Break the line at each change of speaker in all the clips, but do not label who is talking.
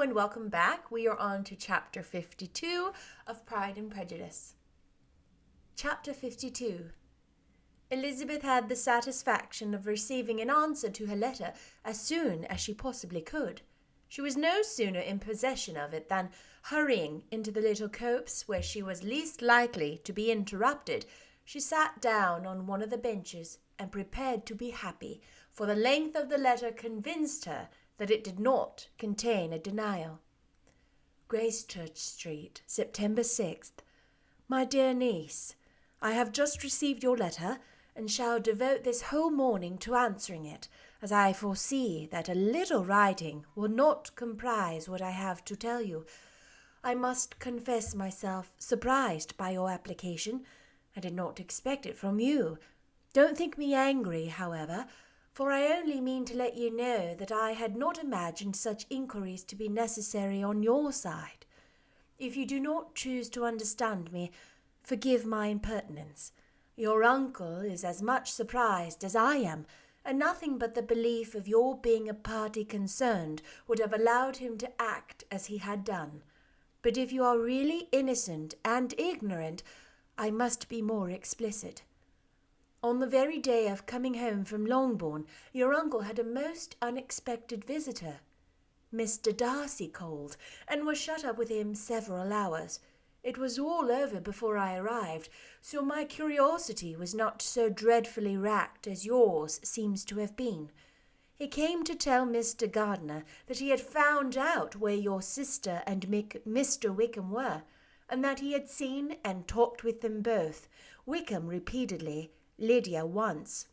Hello and welcome back. We are on to chapter 52 of Pride and Prejudice. Chapter 52. Elizabeth had the satisfaction of receiving an answer to her letter as soon as she possibly could. She was no sooner in possession of it than, hurrying into the little copse where she was least likely to be interrupted, she sat down on one of the benches and prepared to be happy, for the length of the letter convinced her that it did not contain a denial. Gracechurch Street, September 6th. My dear niece, I have just received your letter, and shall devote this whole morning to answering it, as I foresee that a little writing will not comprise what I have to tell you. I must confess myself surprised by your application. I did not expect it from you. Don't think me angry, however, for I only mean to let you know that I had not imagined such inquiries to be necessary on your side. If you do not choose to understand me, forgive my impertinence. Your uncle is as much surprised as I am, and nothing but the belief of your being a party concerned would have allowed him to act as he had done. But if you are really innocent and ignorant, I must be more explicit. On the very day of coming home from Longbourn, your uncle had a most unexpected visitor. Mr. Darcy called, and was shut up with him several hours. It was all over before I arrived, so my curiosity was not so dreadfully racked as yours seems to have been. He came to tell Mr. Gardiner that he had found out where your sister and Mr. Wickham were, and that he had seen and talked with them both, Wickham repeatedly, Lydia once.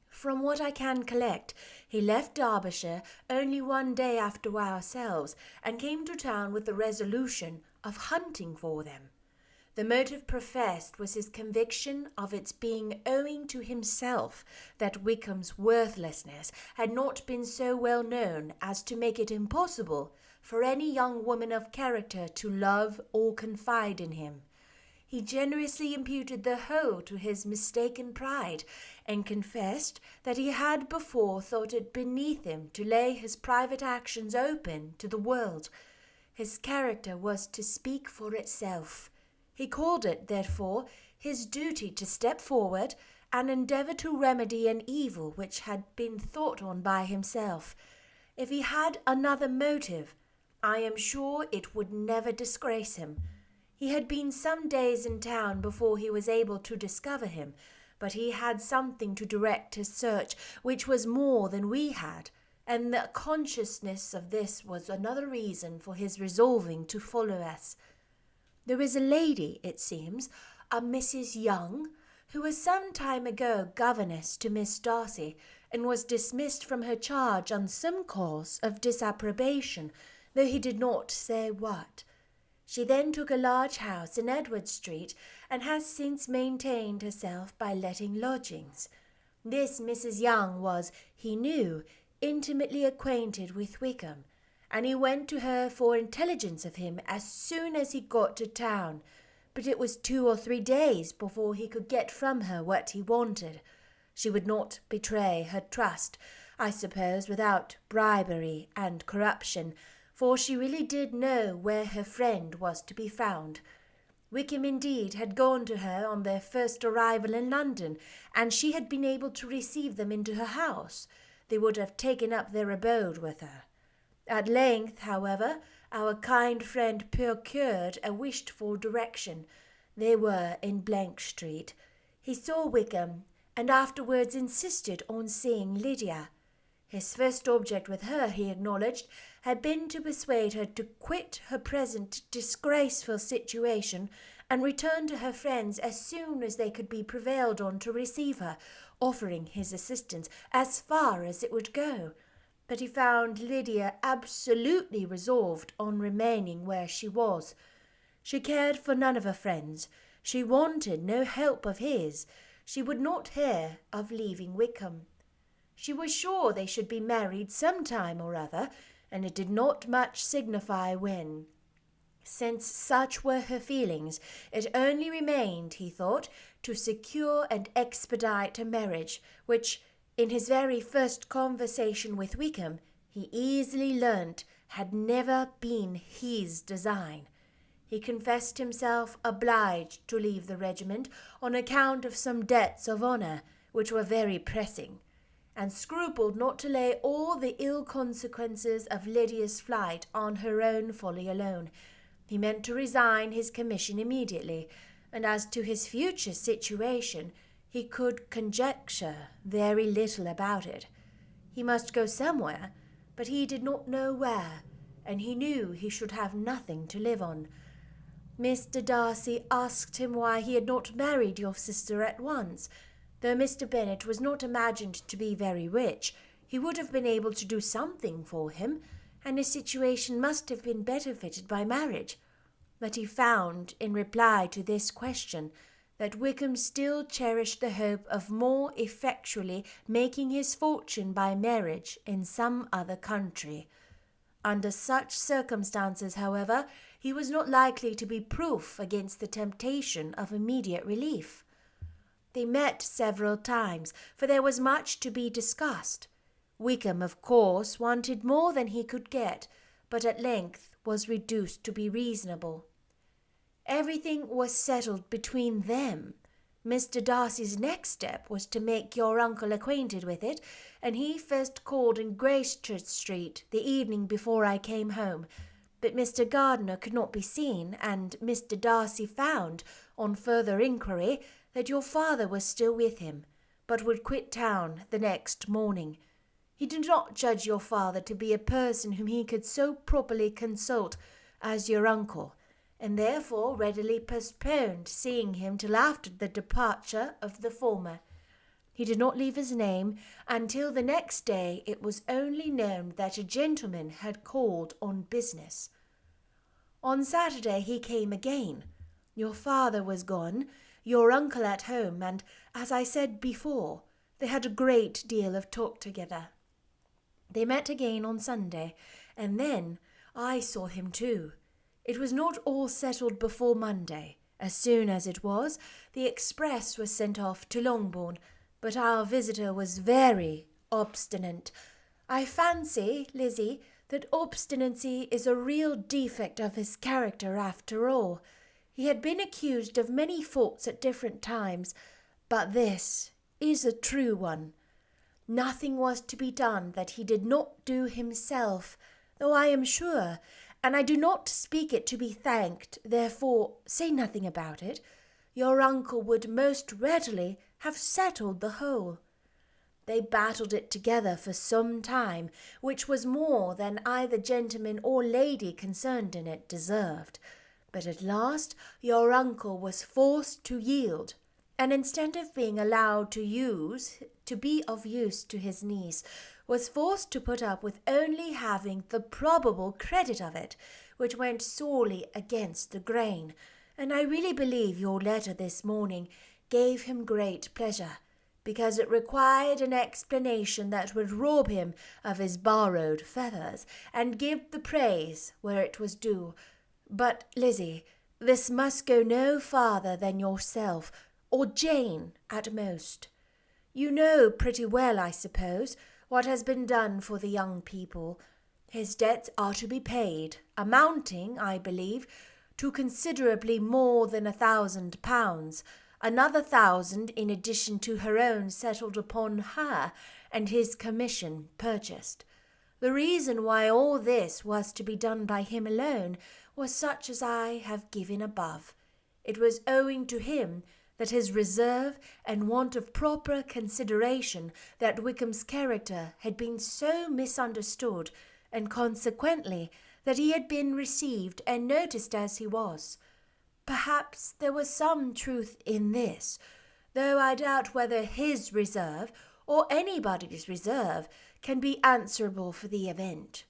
From what I can collect, he left Derbyshire only one day after ourselves, and came to town with the resolution of hunting for them. The motive professed was his conviction of its being owing to himself that Wickham's worthlessness had not been so well known as to make it impossible for any young woman of character to love or confide in him. He generously imputed the whole to his mistaken pride, and confessed that he had before thought it beneath him to lay his private actions open to the world. His character was to speak for itself. He called it, therefore, his duty to step forward and endeavour to remedy an evil which had been thought on by himself. If he had another motive, I am sure it would never disgrace him. He had been some days in town before he was able to discover him, but he had something to direct his search which was more than we had, and the consciousness of this was another reason for his resolving to follow us. There is a lady, it seems, a Mrs. Young, who was some time ago governess to Miss Darcy, and was dismissed from her charge on some cause of disapprobation, though he did not say what. She then took a large house in Edward Street, and has since maintained herself by letting lodgings. This Mrs. Young was, he knew, intimately acquainted with Wickham, and he went to her for intelligence of him as soon as he got to town, but it was 2 or 3 days before he could get from her what he wanted. She would not betray her trust, I suppose, without bribery and corruption, for she really did know where her friend was to be found. Wickham indeed had gone to her on their first arrival in London, and she had been able to receive them into her house. They would have taken up their abode with her. At length, however, our kind friend procured a wished-for direction. They were in Street. He saw Wickham, and afterwards insisted on seeing Lydia. His first object with her, he acknowledged, had been to persuade her to quit her present disgraceful situation and return to her friends as soon as they could be prevailed on to receive her, offering his assistance as far as it would go. But he found Lydia absolutely resolved on remaining where she was. She cared for none of her friends. She wanted no help of his. She would not hear of leaving Wickham. She was sure they should be married some time or other, and it did not much signify when. Since such were her feelings, it only remained, he thought, to secure and expedite a marriage, which, in his very first conversation with Wickham, he easily learnt had never been his design. He confessed himself obliged to leave the regiment on account of some debts of honour which were very pressing, and scrupled not to lay all the ill consequences of Lydia's flight on her own folly alone. He meant to resign his commission immediately, and as to his future situation, he could conjecture very little about it. He must go somewhere, but he did not know where, and he knew he should have nothing to live on. Mr. Darcy asked him why he had not married your sister at once. Though Mr. Bennet was not imagined to be very rich, he would have been able to do something for him, and his situation must have been better fitted by marriage. But he found, in reply to this question, that Wickham still cherished the hope of more effectually making his fortune by marriage in some other country. Under such circumstances, however, he was not likely to be proof against the temptation of immediate relief. They met several times, for there was much to be discussed. Wickham, of course, wanted more than he could get, but at length was reduced to be reasonable. Everything was settled between them. Mr. Darcy's next step was to make your uncle acquainted with it, and he first called in Gracechurch Street the evening before I came home. But Mr. Gardiner could not be seen, and Mr. Darcy found, on further inquiry, that your father was still with him, but would quit town the next morning. He did not judge your father to be a person whom he could so properly consult as your uncle, and therefore readily postponed seeing him till after the departure of the former. He did not leave his name until the next day it was only known that a gentleman had called on business. On Saturday he came again. Your father was gone, your uncle at home, and, as I said before, they had a great deal of talk together. They met again on Sunday, and then I saw him too. It was not all settled before Monday. As soon as it was, the express was sent off to Longbourn, but our visitor was very obstinate. I fancy, Lizzie, that obstinacy is a real defect of his character after all. He had been accused of many faults at different times, but this is a true one. Nothing was to be done that he did not do himself, though I am sure, and I do not speak it to be thanked, therefore say nothing about it, your uncle would most readily have settled the whole. They battled it together for some time, which was more than either gentleman or lady concerned in it deserved. But at last your uncle was forced to yield, and instead of being allowed to be of use to his niece, was forced to put up with only having the probable credit of it, which went sorely against the grain, and I really believe your letter this morning gave him great pleasure, because it required an explanation that would rob him of his borrowed feathers, and give the praise where it was due. But, Lizzie, this must go no farther than yourself, or Jane at most. You know pretty well, I suppose, what has been done for the young people. His debts are to be paid, amounting, I believe, to considerably more than £1,000, another 1,000 in addition to her own settled upon her, and his commission purchased. The reason why all this was to be done by him alone was such as I have given above. It was owing to him that his reserve and want of proper consideration that Wickham's character had been so misunderstood, and consequently that he had been received and noticed as he was. Perhaps there was some truth in this, though I doubt whether his reserve, or anybody's reserve, can be answerable for the event.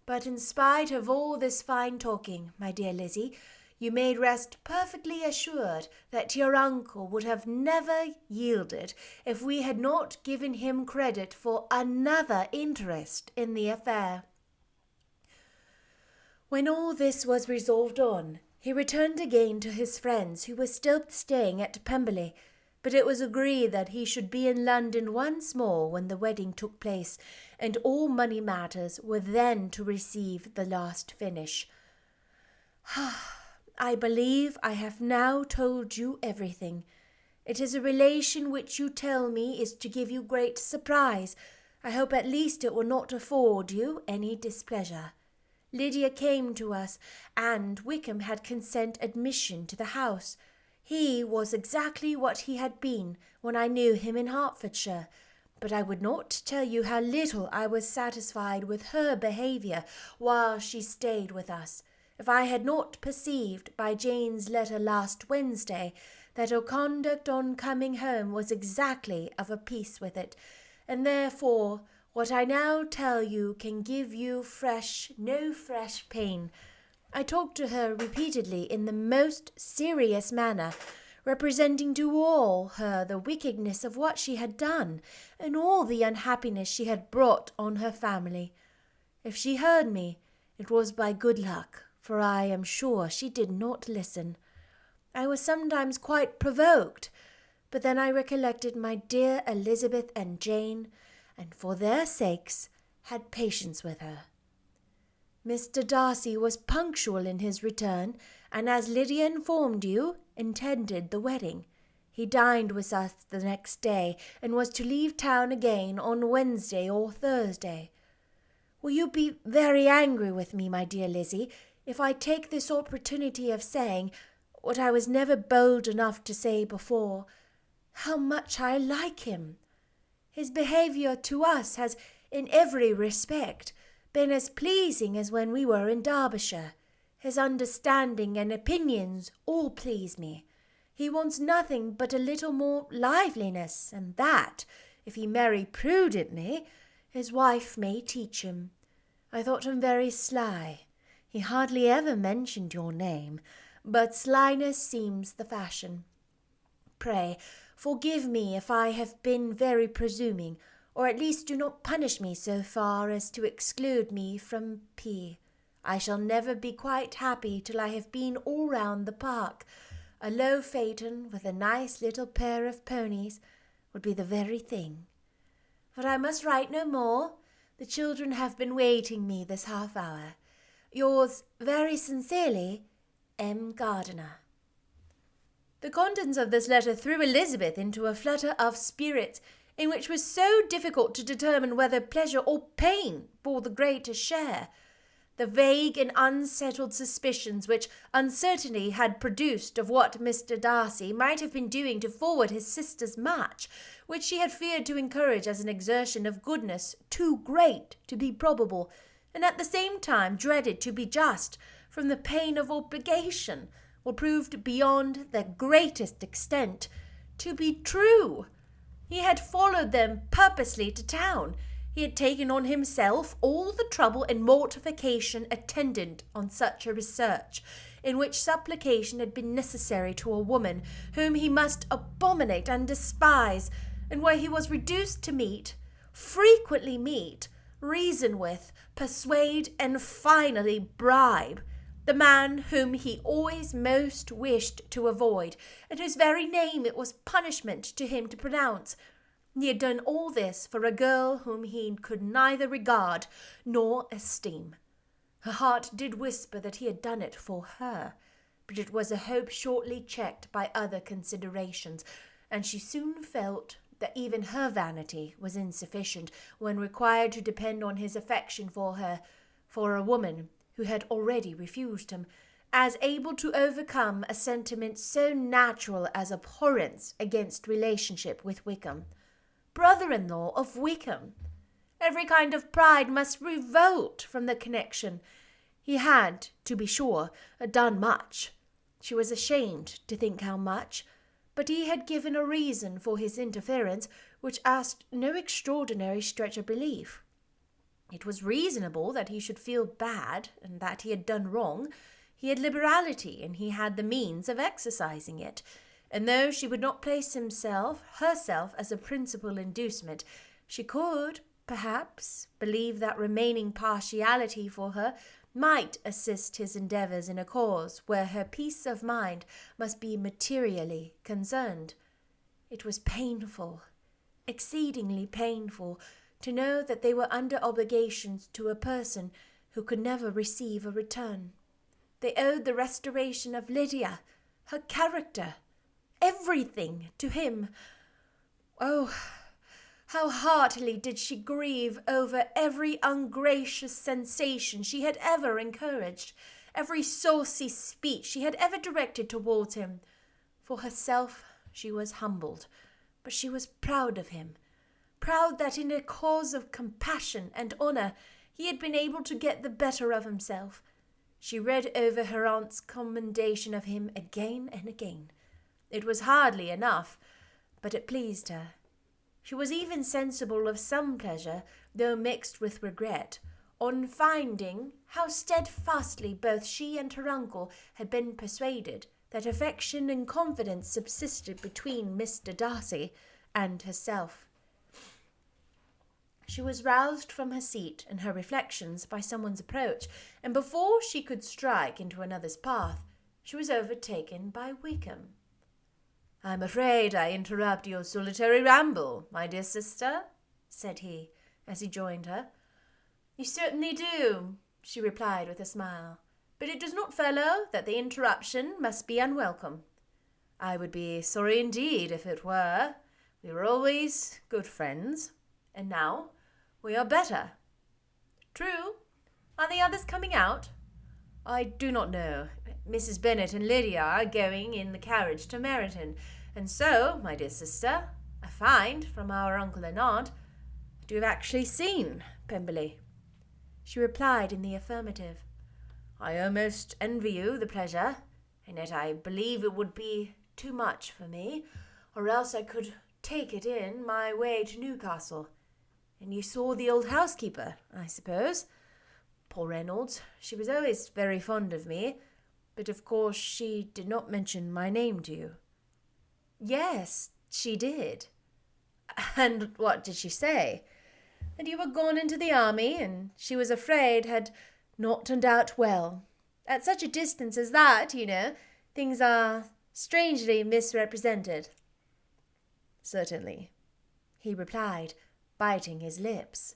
But in spite of all this fine talking, my dear Lizzie, you may rest perfectly assured that your uncle would have never yielded if we had not given him credit for another interest in the affair. When all this was resolved on, he returned again to his friends, who were still staying at Pemberley. but it was agreed that he should be in London once more when the wedding took place, and all money matters were then to receive the last finish. I believe I have now told you everything. It is a relation which you tell me is to give you great surprise. I hope at least it will not afford you any displeasure. Lydia came to us, and Wickham had consent admission to the house. He was exactly what he had been when I knew him in Hertfordshire, but I would not tell you how little I was satisfied with her behaviour while she stayed with us, if I had not perceived by Jane's letter last Wednesday that her conduct on coming home was exactly of a piece with it, and therefore what I now tell you can give you no fresh pain. I talked to her repeatedly in the most serious manner, representing to all her the wickedness of what she had done, and all the unhappiness she had brought on her family. If she heard me, it was by good luck, for I am sure she did not listen. I was sometimes quite provoked, but then I recollected my dear Elizabeth and Jane, and for their sakes had patience with her. Mr. Darcy was punctual in his return, and as Lydia informed you, intended the wedding. He dined with us the next day, and was to leave town again on Wednesday or Thursday. Will you be very angry with me, my dear Lizzie, if I take this opportunity of saying, what I was never bold enough to say before, how much I like him? His behaviour to us has, in every respect, been as pleasing as when we were in Derbyshire. His understanding and opinions all please me. He wants nothing but a little more liveliness, and that, if he marry prudently, his wife may teach him. I thought him very sly. He hardly ever mentioned your name, but slyness seems the fashion. Pray, forgive me if I have been very presuming, or at least do not punish me so far as to exclude me from P. I shall never be quite happy till I have been all round the park. A low phaeton with a nice little pair of ponies would be the very thing. But I must write no more. The children have been waiting me this half hour. Yours very sincerely, M. Gardiner. The contents of this letter threw Elizabeth into a flutter of spirits, in which was so difficult to determine whether pleasure or pain bore the greater share. The vague and unsettled suspicions which uncertainty had produced of what Mr. Darcy might have been doing to forward his sister's match, which she had feared to encourage as an exertion of goodness too great to be probable, and at the same time dreaded to be just, from the pain of obligation, were proved beyond the greatest extent to be true. He had followed them purposely to town. He had taken on himself all the trouble and mortification attendant on such a research, in which supplication had been necessary to a woman whom he must abominate and despise, and where he was reduced to frequently meet, reason with, persuade, and finally bribe, the man whom he always most wished to avoid, and whose very name it was punishment to him to pronounce. He had done all this for a girl whom he could neither regard nor esteem. Her heart did whisper that he had done it for her, but it was a hope shortly checked by other considerations, and she soon felt that even her vanity was insufficient when required to depend on his affection for her, for a woman who had already refused him, as able to overcome a sentiment so natural as abhorrence against relationship with Wickham. Brother-in-law of Wickham! Every kind of pride must revolt from the connection. He had, to be sure, done much. She was ashamed to think how much, but he had given a reason for his interference which asked no extraordinary stretch of belief. It was reasonable that he should feel bad, and that he had done wrong. He had liberality, and he had the means of exercising it. And though she would not place herself as a principal inducement, she could, perhaps, believe that remaining partiality for her might assist his endeavours in a cause where her peace of mind must be materially concerned. It was painful, exceedingly painful, to know that they were under obligations to a person who could never receive a return. They owed the restoration of Lydia, her character, everything to him. Oh, how heartily did she grieve over every ungracious sensation she had ever encouraged, every saucy speech she had ever directed towards him. For herself, she was humbled, but she was proud of him, proud that in a cause of compassion and honour he had been able to get the better of himself. She read over her aunt's commendation of him again and again. It was hardly enough, but it pleased her. She was even sensible of some pleasure, though mixed with regret, on finding how steadfastly both she and her uncle had been persuaded that affection and confidence subsisted between Mr. Darcy and herself. She was roused from her seat and her reflections by someone's approach, and before she could strike into another's path, she was overtaken by Wickham. "I'm afraid I interrupt your solitary ramble, my dear sister," said he, as he joined her. "You certainly do," she replied with a smile, "but it does not follow that the interruption must be unwelcome." "I would be sorry indeed if it were. We were always good friends, and now we are better." "True. Are the others coming out?" "I do not know. Mrs. Bennet and Lydia are going in the carriage to Meryton, and so, my dear sister, I find from our uncle and aunt that you have actually seen Pemberley." She replied in the affirmative. "I almost envy you the pleasure, and yet I believe it would be too much for me, or else I could take it in my way to Newcastle. And you saw the old housekeeper, I suppose? Poor Reynolds, she was always very fond of me, but of course she did not mention my name to you." "Yes, she did." "And what did she say?" "That you were gone into the army, and she was afraid had not turned out well. At such a distance as that, you know, things are strangely misrepresented." "Certainly," he replied, biting his lips.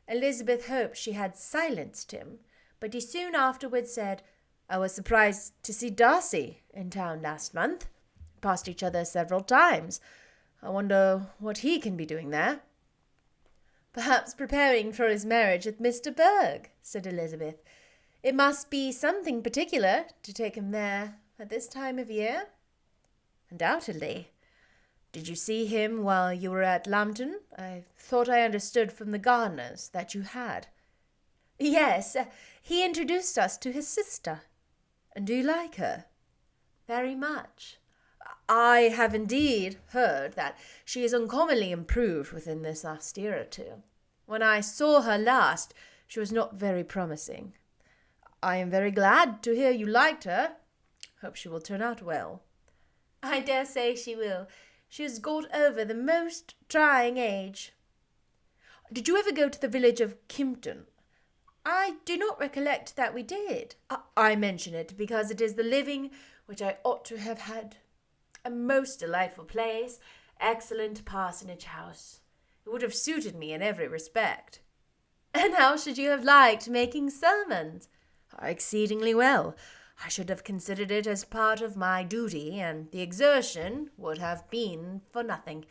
Elizabeth hoped she had silenced him, but he soon afterwards said, "I was surprised to see Darcy in town last month. Passed each other several times. I wonder what he can be doing there." "Perhaps preparing for his marriage with Mr. Berg," said Elizabeth. "It must be something particular to take him there at this time of year." "Undoubtedly. Did you see him while you were at Lambton? I thought I understood from the gardeners that you had." "Yes, he introduced us to his sister." "And do you like her?" "Very much." "I have indeed heard that she is uncommonly improved within this last year or two. When I saw her last, she was not very promising." "I am very glad to hear you liked her. Hope she will turn out well." "I dare say she will. She has got over the most trying age." "Did you ever go to the village of Kimpton?" "I do not recollect that we did." I mention it because it is the living which I ought to have had. A most delightful place, excellent parsonage house. It would have suited me in every respect." "And how should you have liked making sermons?" "Exceedingly well. I should have considered it as part of my duty, and the exertion would have been for nothing.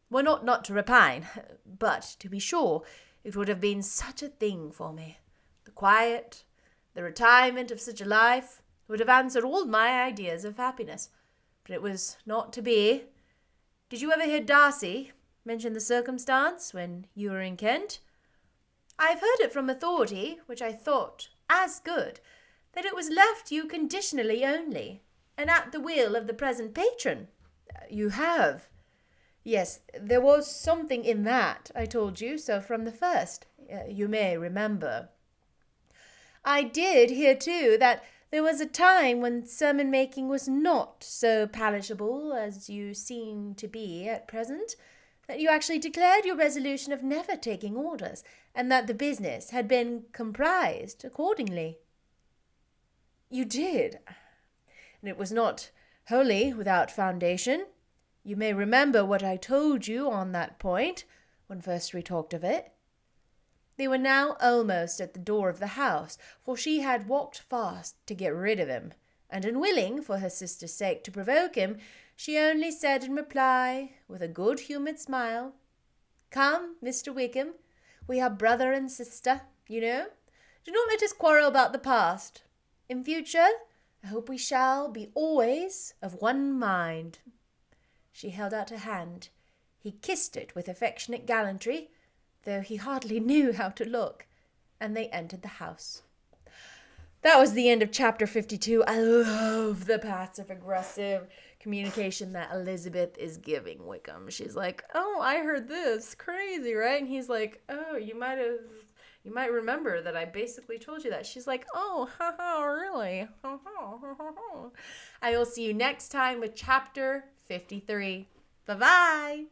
One ought not to repine, but, to be sure, it would have been such a thing for me. The quiet, the retirement of such a life would have answered all my ideas of happiness. But it was not to be. Did you ever hear Darcy mention the circumstance when you were in Kent?" "I have heard it from authority, which I thought as good, that it was left you conditionally only, and at the will of the present patron." "You have?" "Yes, there was something in that. I told you so from the first. You may remember." "I did hear, too, that there was a time when sermon-making was not so palatable as you seem to be at present, that you actually declared your resolution of never taking orders, and that the business had been comprised accordingly." "You did? And it was not wholly without foundation?" You may remember what I told you on that point when first we talked of it." They were now almost at the door of the house, for she had walked fast to get rid of him, and unwilling, for her sister's sake, to provoke him, she only said in reply, with a good-humoured smile, "Come, Mr. Wickham, we are brother and sister, you know. Do not let us quarrel about the past. In future, I hope we shall be always of one mind." She held out her hand. He kissed it with affectionate gallantry, though he hardly knew how to look, and they entered the house. That was the end of chapter 52. I love the passive-aggressive communication that Elizabeth is giving Wickham. She's like, "Oh, I heard this. Crazy, right?" And he's like, "Oh, you might remember that I basically told you that." She's like, "Oh, haha, really? I will see you next time with chapter 53. Bye-bye.